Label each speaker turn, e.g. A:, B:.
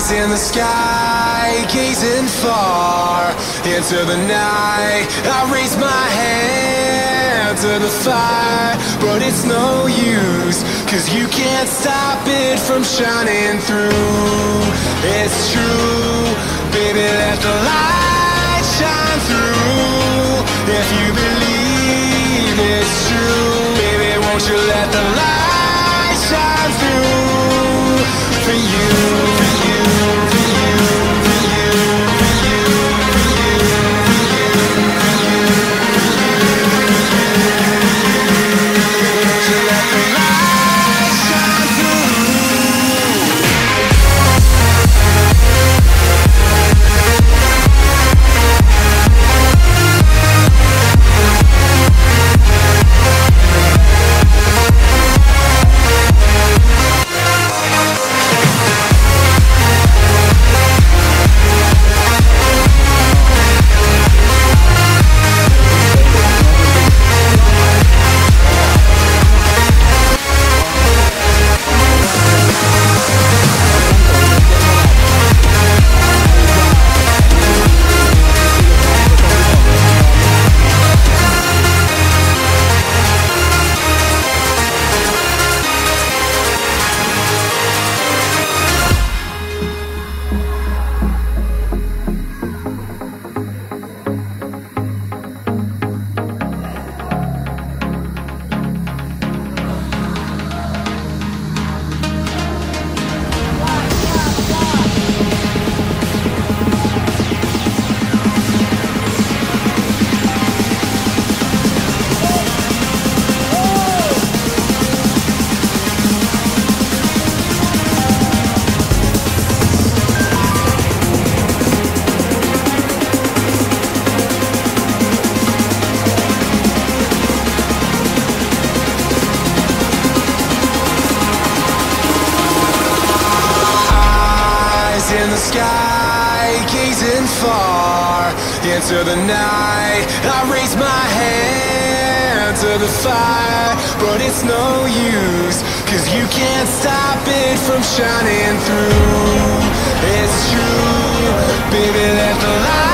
A: Eyes in the sky, gazing far into the night. I raise my hand to the fire, but it's no use, 'cause you can't stop it from shining through. It's true, baby, let the light shine through. If you believe it's true, baby, won't you let the light shine through for you, for you, for you, for you, for you, for you, for you, won't you let the light shine through? In the sky, gazing far into the night. I raise my hand to the fire, but it's no use, 'cause you can't stop it from shining through. It's true, baby, let the light